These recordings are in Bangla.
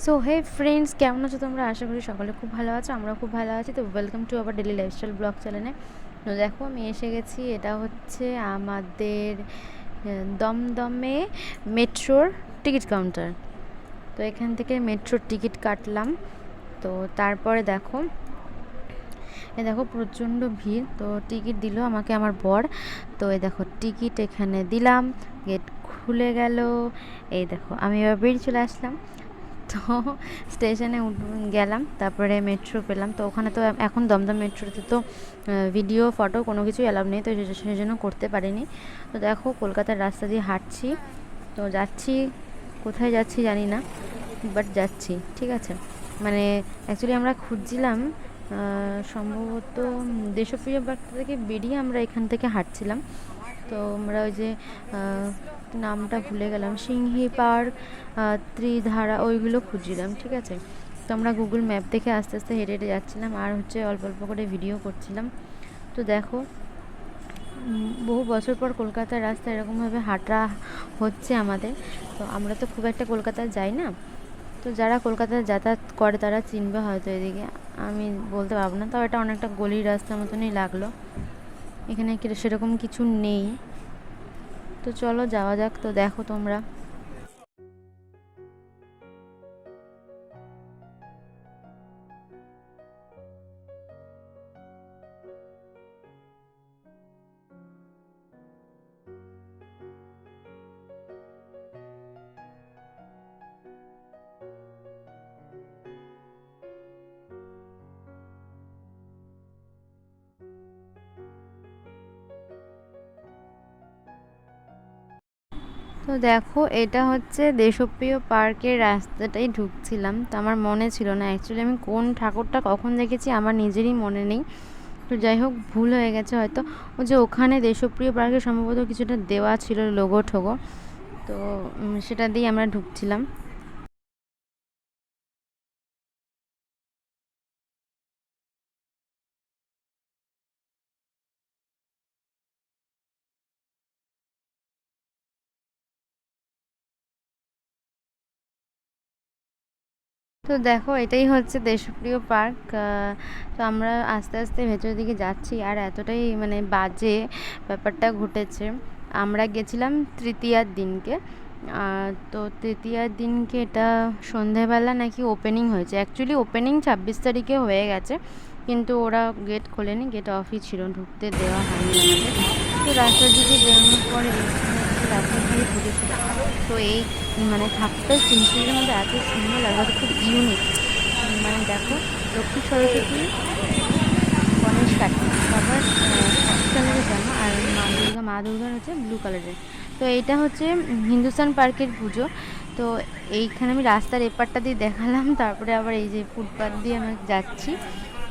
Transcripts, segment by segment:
সো হে ফ্রেন্ডস, কেমন আছো তোমরা? আশা করি সকলে খুব ভালো আছো, আমরা খুব ভালো আছি। তো welcome to our daily lifestyle blog চ্যানেলে। তো দেখো আমি এসে গেছি, এটা হচ্ছে আমাদের দমদমে মেট্রোর টিকিট কাউন্টার। তো এখান থেকে মেট্রোর টিকিট কাটলাম। তো তারপরে দেখো দেখো প্রচণ্ড ভিড়। তো টিকিট দিল আমাকে আমার বর। তো এই দেখো টিকিট এখানে দিলাম, গেট খুলে গেল। এই দেখো আমি এবার বেরিয়ে চলে আসলাম। তো স্টেশনে গেলাম, তারপরে মেট্রো পেলাম। তো ওখানে তো এখন দমদম মেট্রোতে তো ভিডিও ফটো কোনো কিছুই অ্যালাউ নেই, তো সেই জন্য করতে পারিনি। তো দেখো কলকাতার রাস্তা দিয়ে হাঁটছি, তো যাচ্ছি, কোথায় যাচ্ছি জানি না, বাট যাচ্ছি, ঠিক আছে। মানে অ্যাকচুয়ালি আমরা খুঁজছিলাম সম্ভবত দেশপ্রিয় বার্তা থেকে বেরিয়ে আমরা এখান থেকে হাঁটছিলাম। তো আমরা ওই যে নামটা ভুলে গেলাম, সিংহি পার্ক, ত্রিধারা, ওইগুলো খুঁজছিলাম, ঠিক আছে। তো আমরা গুগল ম্যাপ দেখে আস্তে আস্তে হেঁটে হেঁটে যাচ্ছিলাম, আর হচ্ছে অল্প অল্প করে ভিডিও করছিলাম। তো দেখো বহু বছর পর কলকাতার রাস্তা এরকমভাবে হাঁটা হচ্ছে আমাদের। তো আমরা তো খুব একটা কলকাতায় যাই না, তো যারা কলকাতায় যাতায়াত করে তারা চিনবে হয়তো এদিকে, আমি বলতে পারবো না। তাও এটা অনেকটা গলির রাস্তার মতনই লাগলো, এখানে সেরকম কিছু নেই। তো চলো যাওয়া যাক। তো দেখো তোমরা, তো দেখো এটা হচ্ছে দেশপ্রিয় পার্কের রাস্তাটাই ঢুকছিলাম। তো আমার মনে ছিল না অ্যাকচুয়ালি আমি কোন ঠাকুরটা কখন দেখেছি, আমার নিজেরই মনে নেই। তো যাই হোক, ভুল হয়ে গেছে হয়তো। ও যে ওখানে দেশপ্রিয় পার্কে সম্ভবত কিছুটা দেওয়া ছিল লোগো ঠোগো, তো সেটা দিয়ে আমরা ঢুকছিলাম। তো দেখো এটাই হচ্ছে দেশপ্রিয় পার্ক। তো আমরা আস্তে আস্তে ভেতরের দিকে যাচ্ছি, আর এতটাই মানে বাজে ব্যাপারটা ঘটেছে। আমরা গেছিলাম তৃতীয়ার দিনকে, তো তৃতীয়ার দিনকে এটা সন্ধেবেলা নাকি ওপেনিং হয়েছে। অ্যাকচুয়ালি ওপেনিং 26 তারিখে হয়ে গেছে, কিন্তু ওরা গেট খোলেনি, গেট অফই ছিল, ঢুকতে দেওয়া হয়নি আমাদের। তো রাস্তার দিকে বেরোনোর পরে রাস্তা দিয়ে ঢুকেছিল। তো এই মানে ঠাকুরটা সিম্পলের মধ্যে এত সুন্দর লাগে, খুব ইউনিক। মানে দেখো লক্ষ্মী সরস্বতী গণেশ কার্তিক সবার এক কালারের জামা, আর মা দুর্গার হচ্ছে ব্লু কালারের। তো এইটা হচ্ছে হিন্দুস্তান পার্কের পুজো। তো এইখানে আমি রাস্তার এপারটা দিয়ে দেখালাম, তারপরে আবার এই যে ফুটপাথ দিয়ে আমি যাচ্ছি।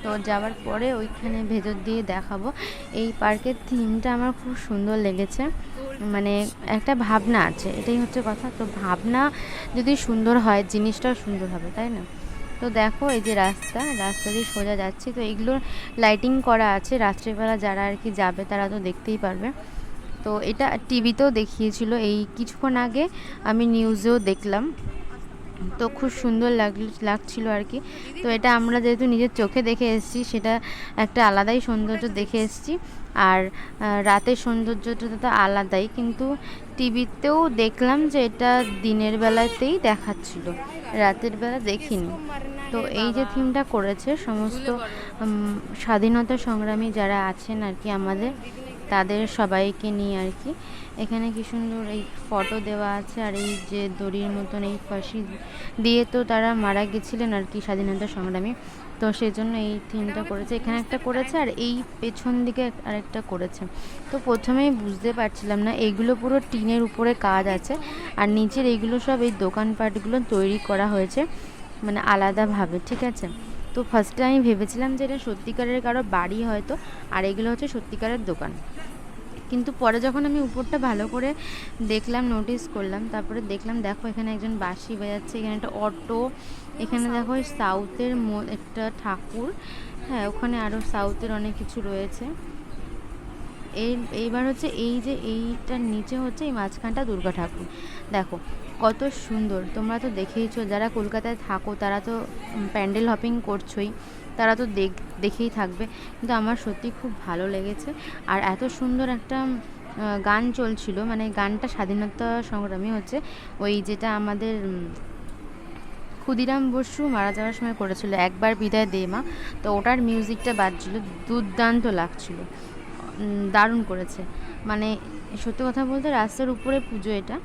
তো যাওয়ার পরে ওইখানে ভেতর দিয়ে দেখাবো। এই পার্কের থিমটা আমার খুব সুন্দর লেগেছে, মানে একটা ভাবনা আছে, এটাই হচ্ছে কথা। তো ভাবনা যদি সুন্দর হয়, জিনিসটাও সুন্দর হবে, তাই না? তো দেখো এই যে রাস্তা দিয়ে সোজা যাচ্ছি। তো এগুলো লাইটিং করা আছে, রাত্রেবেলা যারা আর কি যাবে তারা তো দেখতেই পারবে। তো এটা টিভিতেও দেখিয়েছিল এই কিছুক্ষণ আগে, আমি নিউজেও দেখলাম। তো খুব সুন্দর লাগছিল আর কি। তো এটা আমরা যেহেতু নিজের চোখে দেখে এসেছি, সেটা একটা আলাদাই সৌন্দর্য দেখে এসেছি। আর রাতের সৌন্দর্যটা তো আলাদাই, কিন্তু টিভিতেও দেখলাম যে এটা দিনের বেলাতেই দেখাচ্ছিল, রাতের বেলা দেখিনি। তো এই যে থিমটা করেছে সমস্ত স্বাধীনতা সংগ্রামী যারা আছেন আর কি আমাদের, তাদের সবাইকে নিয়ে আর কি। এখানে কি সুন্দর এই ফটো দেওয়া আছে, আর এই যে দড়ির মতন এই ফাঁসি দিয়ে তো তারা মারা গেছিলেন আর কি স্বাধীনতা সংগ্রামী। তো সেই জন্য এই থিমটা করেছে, এখানে একটা করেছে, আর এই পেছন দিকে আরেকটা করেছে। তো প্রথমেই বুঝতে পারছিলাম না, এইগুলো পুরো টিনের উপরে কাজ আছে, আর নিচের এইগুলো সব এই দোকানপাটগুলো তৈরি করা হয়েছে মানে আলাদাভাবে, ঠিক আছে। তো ফার্স্টে আমি ভেবেছিলাম যে এটা সত্যিকারের কারো বাড়ি হয়তো, আর এগুলো হচ্ছে সত্যিকারের দোকান। কিন্তু পরে যখন আমি উপরটা ভালো করে দেখলাম, নোটিস করলাম, তারপরে দেখলাম দেখো এখানে একজন বাঁশি বাজাচ্ছে, এখানে একটা অটো, এখানে দেখো সাউথের একটা ঠাকুর, হ্যাঁ ওখানে আরও সাউথের অনেক কিছু রয়েছে। এইবার হচ্ছে এই যে এইটার নিচে হচ্ছে এই মাঝখানটা দুর্গা ঠাকুর। দেখো কত সুন্দর। তোমরা তো দেখেইছো, যারা কলকাতায় থাকো তারা তো প্যান্ডেল হপিং করছোই, তারা তো দেখেই থাকবে। কিন্তু আমার সত্যি খুব ভালো লেগেছে। আর এত সুন্দর একটা গান চলছিল, মানে গানটা স্বাধীনতা সংগ্রামী হচ্ছে ওই যেটা আমাদের ক্ষুদিরাম বসু মারা যাওয়ার সময় করেছিল, একবার বিদায় দে মা। তো ওটার মিউজিকটা বাজছিল, দুর্দান্ত লাগছিল, দারুণ করেছে। মানে সত্যি কথা বলতে রাস্তার উপরে পুজো এটা।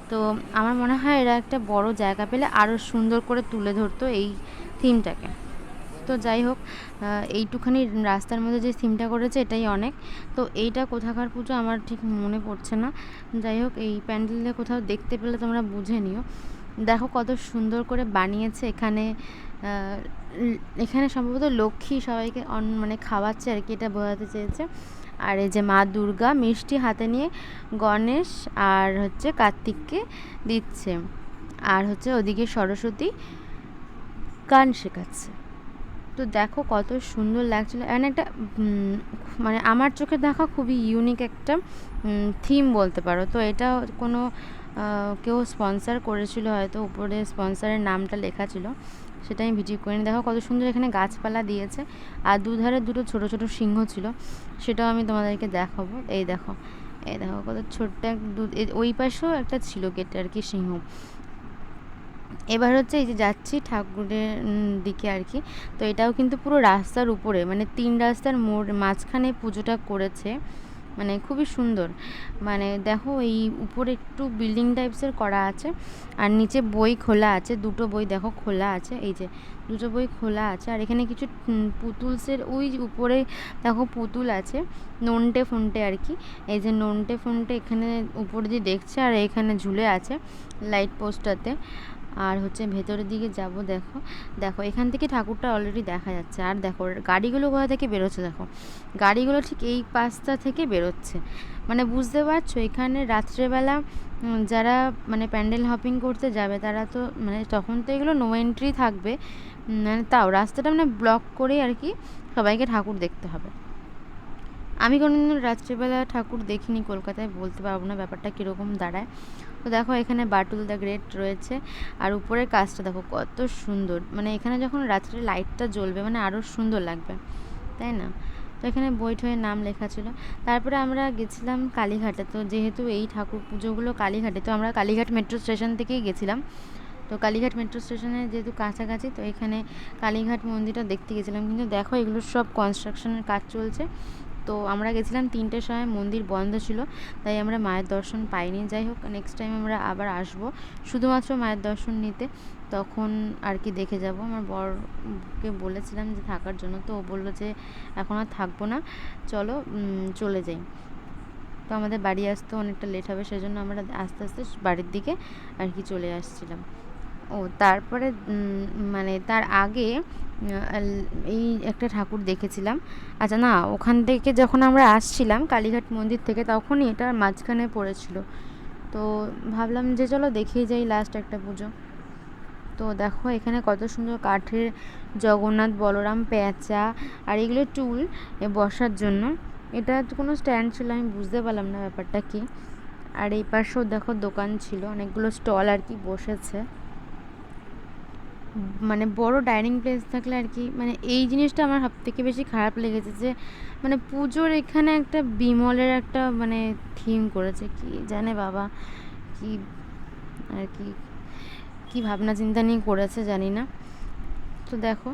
তো আমার মনে হয় এরা একটা বড় জায়গা পেলে আরও সুন্দর করে তুলে ধরতো এই থিমটাকে। তো যাই হোক, এইটুখানি রাস্তার মধ্যে যে থিমটা করেছে এটাই অনেক। তো এইটা কোথাকার পুজো আমার ঠিক মনে পড়ছে না। যাই হোক, এই প্যান্ডেলে কোথাও দেখতে পেলে তোমরা বুঝে নিও। দেখো কত সুন্দর করে বানিয়েছে। এখানে সম্ভবত লক্ষ্মী সবাইকে মানে খাওয়াচ্ছে আর কি, এটা বোঝাতে চেয়েছে। আর এই যে মা দুর্গা মিষ্টি হাতে নিয়ে গণেশ আর হচ্ছে কার্তিককে দিচ্ছে, আর হচ্ছে ওদিকে সরস্বতী গান শেখাচ্ছে। তো দেখো কত সুন্দর লাগছিলো। এখানে একটা মানে আমার চোখে দেখা খুবই ইউনিক একটা থিম বলতে পারো। তো এটা কোনো কেউ স্পন্সার করেছিল, হয়তো উপরে স্পন্সারের নামটা লেখা ছিল, সেটা আমি ভিডিও করে নিই। দেখো কত সুন্দর এখানে গাছপালা দিয়েছে, আর দুধারে দুটো ছোট ছোট সিংহ ছিল, সেটাও আমি তোমাদেরকে দেখাবো। এই দেখো, এই দেখো কত ছোট্ট ওই পাশেও একটা ছিল গেটে আর কি, সিংহ। এবার হচ্ছে এই যে যাচ্ছি ঠাকুরের দিকে আর কি। তো এটাও কিন্তু পুরো রাস্তার উপরে, মানে 3 রাস্তার মোড় মাঝখানে পুজোটা করেছে, মানে খুবই সুন্দর। মানে দেখো এই উপরে একটু বিল্ডিং টাইপসের করা আছে, আর নিচে বই খোলা আছে, দুটো বই দেখো খোলা আছে, এই যে দুটো বই খোলা আছে। আর এখানে কিছু পুতুলসের ওই উপরে দেখো পুতুল আছে, নন্টে ফন্টে আর কি। এই যে নন্টে ফন্টে এখানে উপরে দিয়ে দেখছে, আর এখানে ঝুলে আছে লাইট পোস্টটাতে। আর হচ্ছে ভেতরের দিকে যাব, দেখো দেখো এখান থেকে ঠাকুরটা অলরেডি দেখা যাচ্ছে। আর দেখো গাড়িগুলো কোথা থেকে বেরোচ্ছে, দেখো গাড়িগুলো ঠিক এই পাশটা থেকে বেরোচ্ছে। মানে বুঝতে পারছো, এখানে রাত্রেবেলা যারা মানে প্যান্ডেল হপিং করতে যাবে তারা তো মানে তখন তো এগুলো নো এন্ট্রি থাকবে, মানে তাও রাস্তাটা মানে ব্লক করে আর কি সবাইকে ঠাকুর দেখতে হবে। আমি কোনোদিন রাত্রিবেলা ঠাকুর দেখিনি কলকাতায়, বলতে পারবো না ব্যাপারটা কীরকম দাঁড়ায়। তো দেখো এখানে বাটুল দ্য গ্রেট রয়েছে, আর উপরের কাজটা দেখো কত সুন্দর। মানে এখানে যখন রাত্রে লাইটটা জ্বলবে মানে আরও সুন্দর লাগবে, তাই না? তো এখানে বই ঠইয়ের নাম লেখা ছিল। তারপরে আমরা গেছিলাম কালীঘাটে। তো যেহেতু এই ঠাকুর পুজোগুলো কালীঘাটে, তো আমরা কালীঘাট মেট্রো স্টেশন থেকেই গেছিলাম। তো কালীঘাট মেট্রো স্টেশনে যেহেতু কাছাকাছি, তো এখানে কালীঘাট মন্দিরটা দেখতে গেছিলাম। কিন্তু দেখো এগুলো সব কনস্ট্রাকশনের কাজ চলছে। তো আমরা গেছিলাম 3টের সময়, মন্দির বন্ধ ছিল, তাই আমরা মায়ের দর্শন পাইনি। যাই হোক, নেক্সট টাইম আমরা আবার আসবো শুধুমাত্র মায়ের দর্শন নিতে, তখন আর কি দেখে যাব। আমার বরকে বলেছিলাম যে থাকার জন্য, তো ও বললো যে এখন আর থাকবো না, চলো চলে যাই। তো আমাদের বাড়ি আসতে অনেকটা লেট হবে, সেজন্য আমরা আস্তে আস্তে বাড়ির দিকে আর কি চলে আসছিলাম। ও তারপরে মানে তার আগে এই একটা ঠাকুর দেখেছিলাম। আচ্ছা না, ওখান থেকে যখন আমরা আসছিলাম কালীঘাট মন্দির থেকে, তখনই এটা মাঝখানে পড়েছিল। তো ভাবলাম যে চলো দেখেই যাই লাস্ট একটা পুজো। তো দেখো এখানে কত সুন্দর কাঠের জগন্নাথ বলরাম প্যাঁচা, আর এগুলো টুল বসার জন্য। এটা কোনো স্ট্যান্ড ছিল, আমি বুঝতে পারলাম না ব্যাপারটা কি। আর এই পাশেও দেখো দোকান ছিল, অনেকগুলো স্টল আর কি বসেছে। মানে বড় ডাইনিং প্লেস থাকলে আর কি, মানে এই জিনিসটা আমার সবথেকে বেশি খারাপ লেগেছে যে মানে পুজোর এখানে একটা বিমলের একটা মানে থিম করেছে, কি জানে বাবা কি আর কি, কী ভাবনা চিন্তা নিয়ে করেছে জানি না। তো দেখো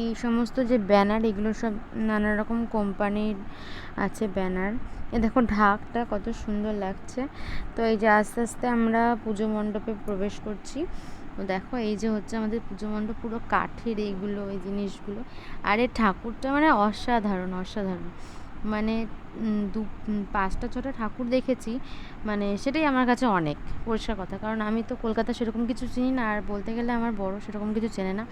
এই সমস্ত যে ব্যানার, এগুলো সব নানা রকম কোম্পানির আছে ব্যানার। এ দেখো ঢাকটা কত সুন্দর লাগছে। তো এই যে আস্তে আস্তে আমরা পুজো মণ্ডপে প্রবেশ করছি। তো দেখো এই যে হচ্ছে আমাদের পুজো মণ্ডপ, পুরো কাঠের এইগুলো এই জিনিসগুলো। আর এই ঠাকুরটা মানে অসাধারণ অসাধারণ। মানে 5টা 6টা ঠাকুর দেখেছি, মানে সেটাই আমার কাছে অনেক, পরিষ্কার কথা। কারণ আমি তো কলকাতা সেরকম কিছু চিনি না, আর বলতে গেলে আমার বড় সেরকম কিছু চেনে না,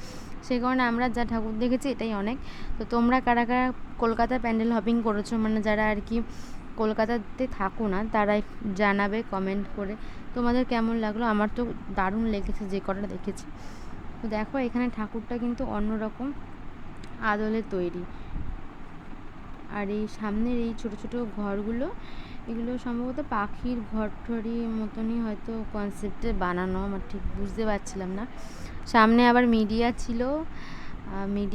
সেই কারণে আমরা যা ঠাকুর দেখেছি এটাই অনেক। তো তোমরা কারা কারা কলকাতায় প্যান্ডেল হপিং করেছো, মানে যারা আর কি কলকাতাতে থাকো না, তারাই জানাবে কমেন্ট করে তোমাদের কেমন লাগলো। আমার তো দারুণ লেগেছে যে কটা দেখেছি। তো দেখো এখানে ঠাকুরটা কিন্তু অন্যরকম আদলে তৈরি। আর এই সামনের এই ছোটো ছোটো ঘরগুলো, এগুলো সম্ভবত পাখির ঘর ঠরি মতনই হয়তো কনসেপ্টে বানানো, আমার ঠিক বুঝতে পারছিলাম না। সামনে আবার মিডিয়া ছিল, মিডিয়া